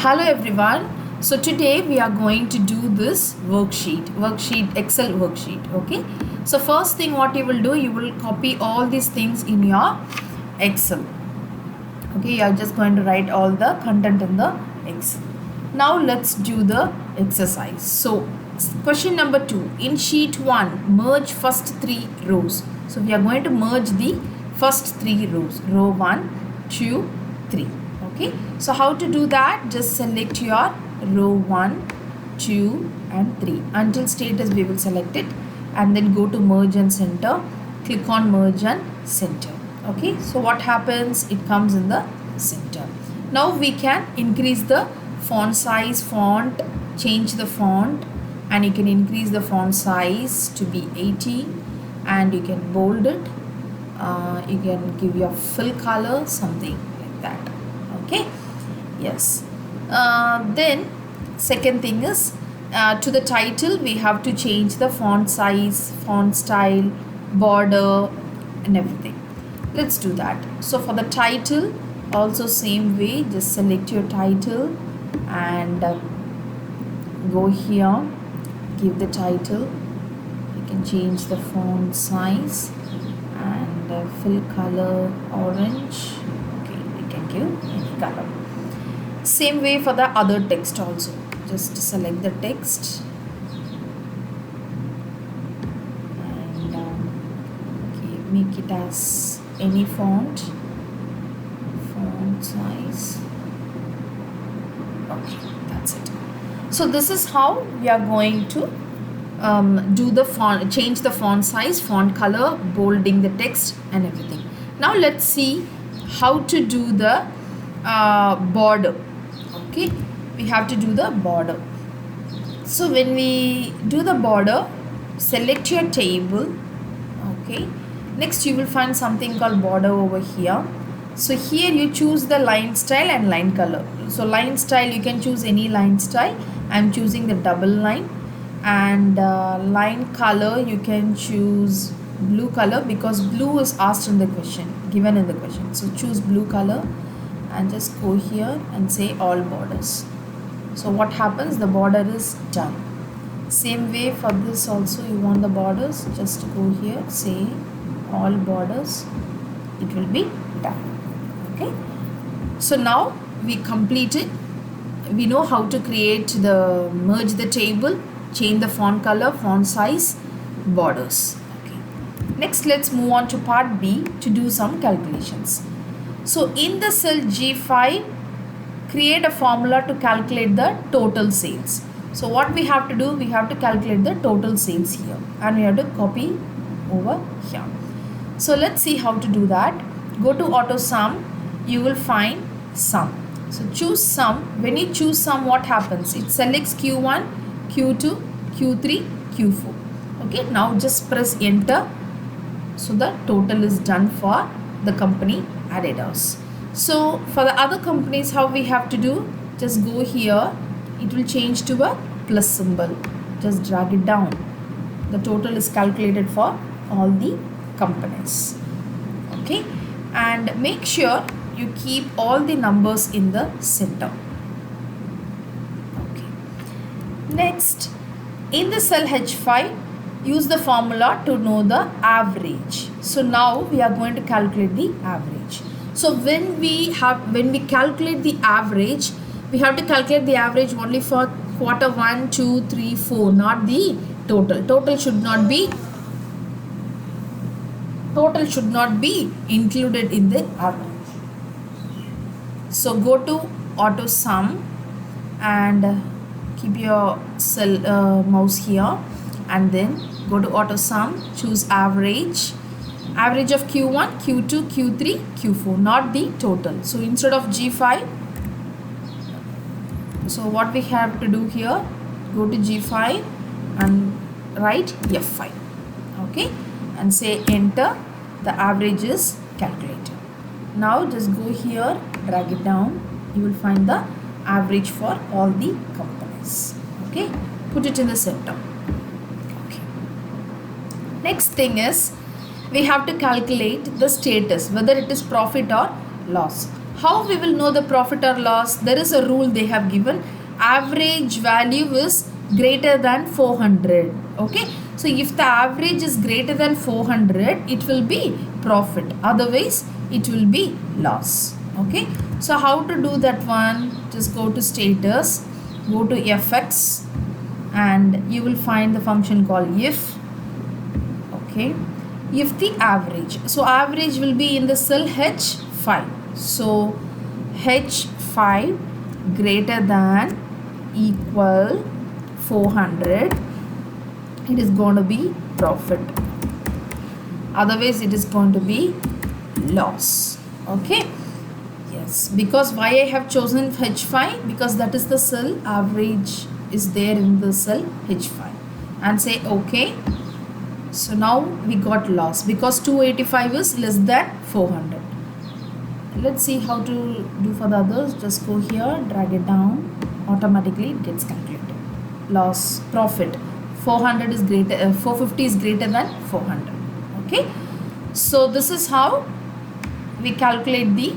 Hello everyone. So today we are going to do this worksheet, Excel worksheet. Okay. So first thing what you will do, you will copy all these things in your Excel. Okay, you are just going to write all the content in the Excel. Now let's do the exercise. So question number 2, in sheet 1, merge first 3 rows. So we are going to merge the first 3 rows, row 1, 2, 3. Okay, so how to do that? Just select your row 1, 2 and 3. Until status we will select it and then go to merge and center. Click on merge and center. Okay, so what happens? It comes in the center. Now we can increase the font size, change the font, and you can increase the font size to be 80 and you can bold it. You can give your fill color, something like that. Okay, yes. Then second thing is to the title we have to change the font size, font style, border and everything. Let's do that. So for the title also same way, just select your title and go here, give the title. You can change the font size and fill color orange. Okay, you can give any color. Same way for the other text also, just select the text and okay, make it as any font size. Okay, that's it. So this is how we are going to do the font, change the font size, font color, bolding the text and everything. Now let's see how to do the border. Okay, we have to do the border. So when we do the border, select your table. Okay, next you will find something called border over here. So here you choose the line style and line color. So line style, you can choose any line style. I'm choosing the double line. And line color, you can choose blue color because blue is asked in the question, given in the question. So choose blue color and just go here and say all borders. So what happens? The border is done. Same way for this also, you want the borders, just go here, say all borders, it will be done. Okay, so now we completed. We know how to create the merge the table, change the font color, font size, borders. Okay, next let's move on to part B to do some calculations. So in the cell G5, create a formula to calculate the total sales. So what we have to do, we have to calculate the total sales here and we have to copy over here. So let's see how to do that. Go to auto sum, you will find sum. So choose sum. When you choose sum, what happens? It selects Q1, Q2, Q3, Q4. Okay, now just press enter. So the total is done for the company Adidas. So for the other companies, how we have to do? Just go here. It will change to a plus symbol. Just drag it down. The total is calculated for all the companies. Okay, and make sure you keep all the numbers in the center. Okay. Next, in the cell H5, use the formula to know the average. So now we are going to calculate the average. So when we calculate the average, we have to calculate the average only for quarter 1, 2, 3, 4, not the total. Total should not be included in the average. So go to auto sum and keep your cell mouse here and then go to auto sum, choose average of Q1, Q2, Q3, Q4, not the total. So instead of G5, so what we have to do here, go to G5 and write F5. Okay, and say enter. The average is calculated. Now just go here, drag it down. You will find the average for all the companies. Okay, put it in the center. Okay. Next thing is we have to calculate the status, whether it is profit or loss. how we will know the profit or loss? There is a rule they have given. Average value is greater than 400. Okay, so if the average is greater than 400, it will be profit, otherwise it will be loss. Okay, so how to do that one? Just go to status, go to fx, and you will find the function called if. Okay, if the average, so average will be in the cell H5, so H5 greater than equal 400, it is going to be profit, otherwise it is going to be loss. Okay, yes, because why I have chosen H5, because that is the cell, average is there in the cell H5, and say okay. So now we got loss because 285 is less than 400. Let's see how to do for the others. Just go here, drag it down, automatically it gets calculated. Loss, profit, 400 is greater, 450 is greater than 400. Okay, so this is how we calculate the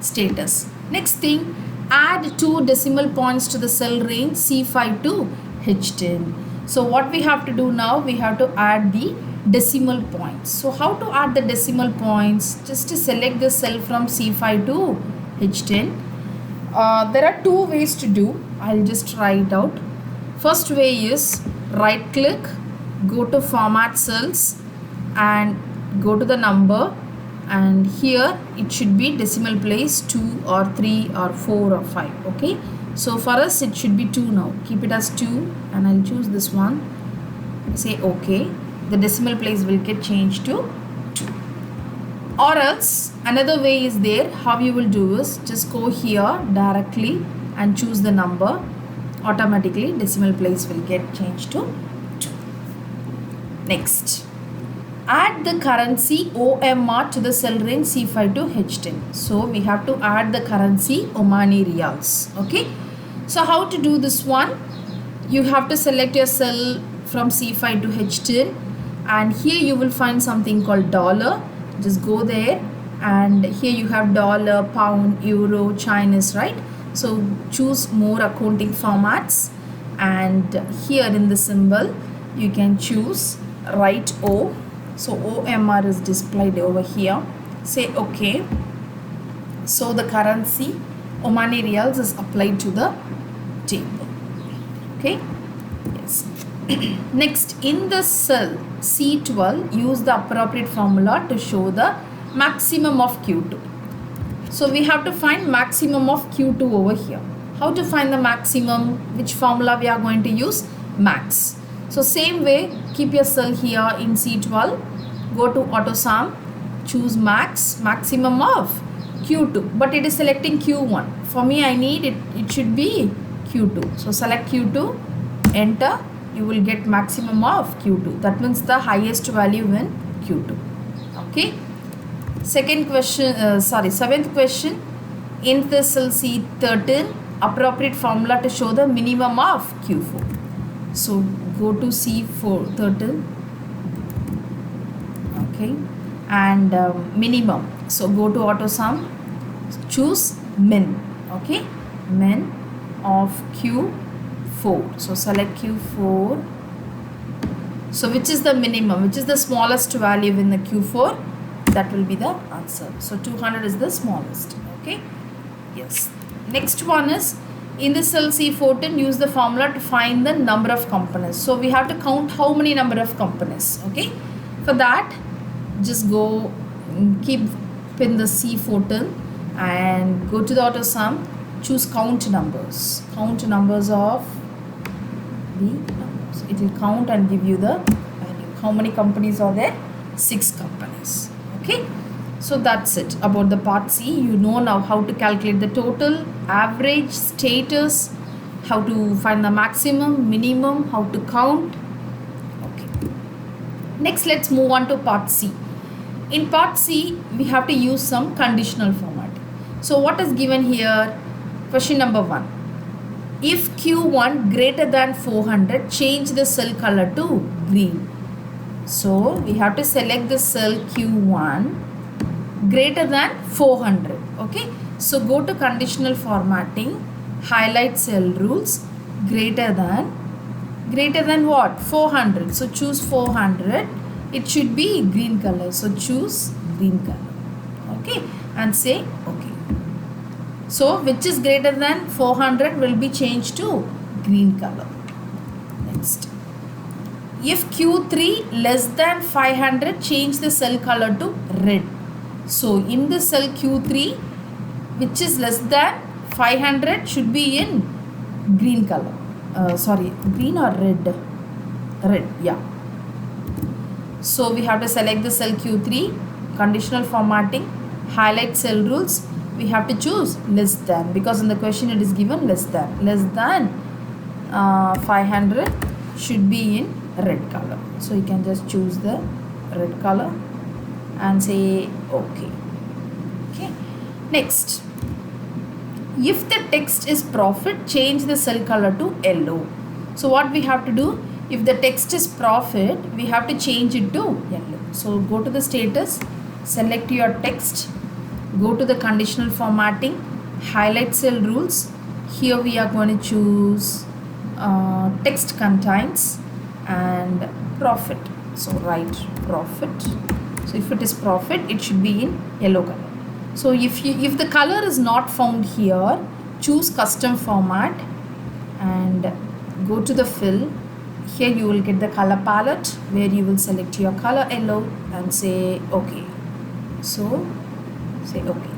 status. Next thing, add 2 decimal points to the cell range C5 to H10. So what we have to do now, we have to add the decimal points. So how to add the decimal points? Just to select the cell from C5 to H10. There are 2 ways to do. I'll just try it out. First way is right click, go to format cells and go to the number, and here it should be decimal place 2 or 3 or 4 or 5. Okay, so for us it should be 2 now. Keep it as 2 and I'll choose this one. Say okay. The decimal place will get changed to 2. Or else another way is there. How you will do is just go here directly and choose the number. Automatically decimal place will get changed to 2. Next, add the currency OMR to the cell range C5 to H10. So we have to add the currency Omani Riyals. Okay, so how to do this one? You have to select your cell from C5 to H10, and here you will find something called dollar. Just go there, and here you have dollar, pound, euro, Chinese, right? So choose more accounting formats, and here in the symbol you can choose write O. So OMR is displayed over here. Say okay. So the currency Omani Riyals is applied to the table. Okay, yes. Next, in the cell C12, use the appropriate formula to show the maximum of Q2. So we have to find maximum of Q2 over here. How to find the maximum? Which formula we are going to use? Max. So same way, keep your cell here in C12, go to AutoSum, choose max, maximum of Q2, but it is selecting Q1. For me, I need it, it should be Q2. So select Q2, enter, you will get maximum of Q2. That means the highest value in Q2. Okay. Seventh question, in the cell C13, appropriate formula to show the minimum of Q4. So go to C13, okay, and minimum. So go to AutoSum, choose min, okay, min of Q4. So select Q4. So which is the minimum, which is the smallest value in the Q4? That will be the answer. So 200 is the smallest. Okay, yes. Next one is, in the cell C14, use the formula to find the number of components. So we have to count how many number of components. Okay, for that just go, keep in the C14 and go to the AutoSum, choose count numbers of the numbers. It will count and give you the value. How many companies are there? 6 companies. Okay, so that's it about the part C. You know now how to calculate the total, average, status, how to find the maximum, minimum, how to count. Okay, next let's move on to part C. In part C, we have to use some conditional format. So what is given here? Question number 1. If Q1 greater than 400, change the cell color to green. So we have to select the cell Q1 greater than 400. Okay, So go to conditional formatting, highlight cell rules, greater than what? 400. So choose 400. It should be green color. So choose green color. Okay, and say okay. So which is greater than 400 will be changed to green color. Next. If Q3 less than 500, change the cell color to red. So in the cell Q3, which is less than 500, should be in green color. Green or red? Red, yeah. So we have to select the cell Q3, conditional formatting, highlight cell rules. We have to choose less than, because in the question it is given less than 500 should be in red color. So you can just choose the red color and say okay. Next, if the text is profit, change the cell color to yellow. So what we have to do, if the text is profit, we have to change it to yellow. So go to the status, select your text, go to the conditional formatting, highlight cell rules. Here we are going to choose text contains and profit. So write profit. So if it is profit, it should be in yellow color. So if the color is not found here, choose custom format and go to the fill. Here you will get the color palette where you will select your color yellow and say okay. So say okay.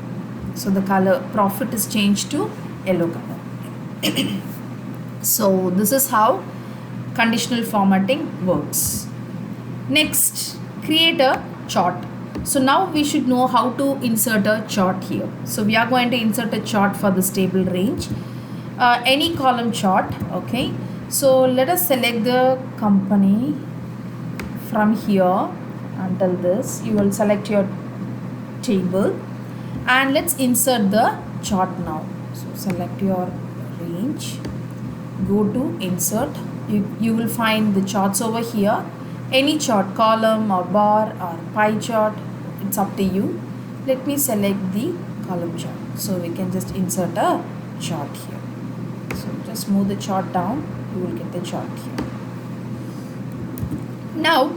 So the color profit is changed to yellow color. So this is how conditional formatting works. Next, create a chart. So now we should know how to insert a chart here. So we are going to insert a chart for this table range. Any column chart, okay. So let us select the company from here until this. You will select your table and let's insert the chart now. So select your range, go to insert. You will find the charts over here. Any chart, column or bar or pie chart, it's up to you. Let me select the column chart. So we can just insert a chart here. So just move the chart down, you will get the chart here. Now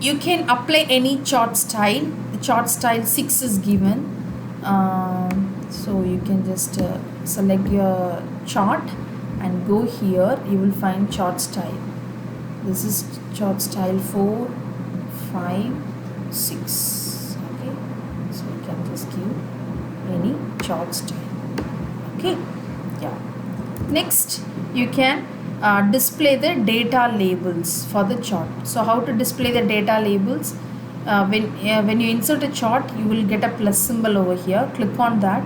you can apply any chart style. The chart style 6 is given. So you can just select your chart and go here. You will find chart style. This is chart style 4, 5, 6. Okay, so you can just give any chart style. Okay, yeah. Next, you can display the data labels for the chart. So how to display the data labels? When you insert a chart, you will get a plus symbol over here. Click on that,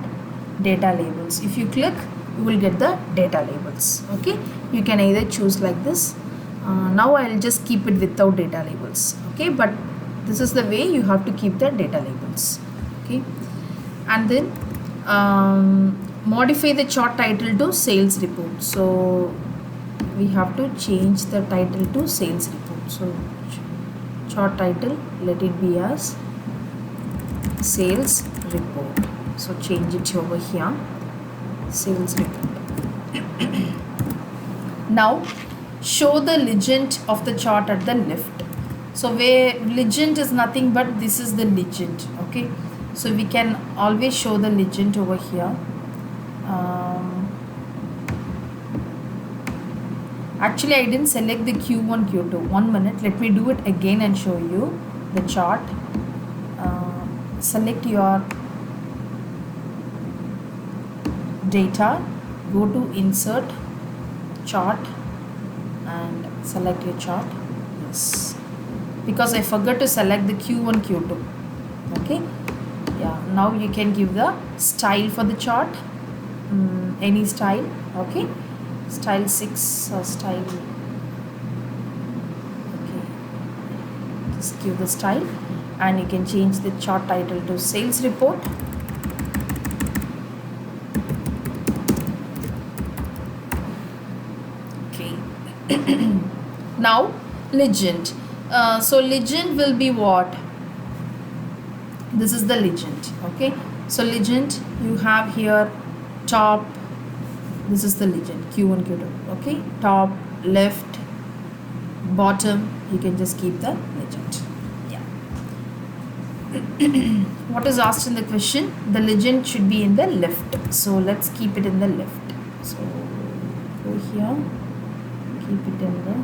data labels. If you click, you will get the data labels. Okay, you can either choose like this. Now I'll just keep it without data labels. Okay, but this is the way you have to keep the data labels. Okay, and then modify the chart title to sales report. So we have to change the title to sales report. So chart title, let it be as sales report. So change it over here, sales report. Now show the legend of the chart at the left. So where legend is nothing but this is the legend. Okay, so we can always show the legend over here. Actually I didn't select the Q1, Q2. 1 minute, let me do it again and show you the chart. Select your data, go to insert chart and select your chart. Yes, because I forgot to select the Q1, Q2. Okay, yeah, now you can give the style for the chart, any style. Okay, style 6 or style, okay, just give the style and you can change the chart title to sales report. Okay. Now legend. So legend will be what? This is the legend. Okay, So legend, you have here top, this is the legend Q1 Q2, okay, top, left, bottom, you can just keep the legend. Yeah. What is asked in the question? The legend should be in the left, so let's keep it in the left. So go here, keep it in the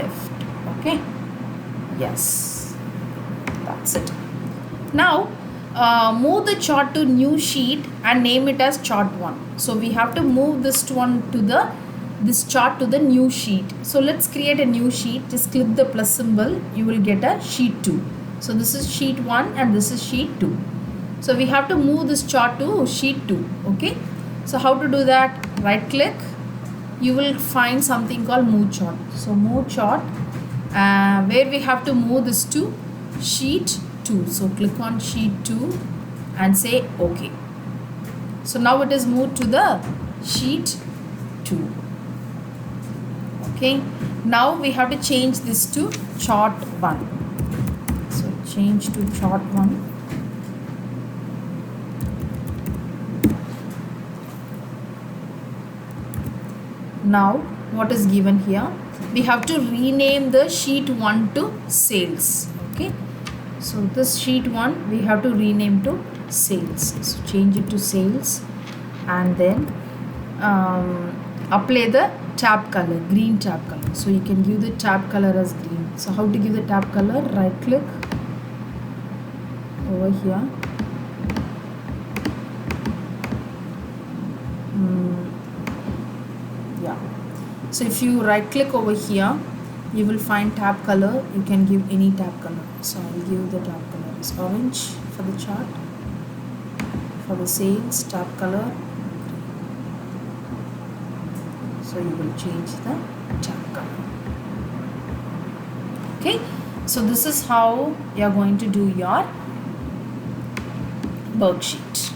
left. Okay, yes, that's it. Now move the chart to new sheet and name it as chart 1. So we have to move this chart to the new sheet. So let's create a new sheet. Just click the plus symbol, you will get a sheet 2. So this is sheet 1 and this is sheet 2. So we have to move this chart to sheet 2. Okay, so how to do that? Right click, you will find something called move chart. So move chart, where we have to move this to sheet 2. So click on sheet 2 and say OK. So now it is moved to the sheet 2. Okay, now we have to change this to chart 1. So change to chart 1. Now what is given here? We have to rename the sheet 1 to sales. Okay, so this sheet 1 we have to rename to sales. So change it to sales and then apply the tab color, green tab color. So you can give the tab color as green. So how to give the tab color? Right click over here, yeah. So if you right click over here, you will find tab color. You can give any tab color. So I will give the tab color is orange for the chart. For the sales, tab color. So you will change the tab color. Okay, so this is how you are going to do your worksheet.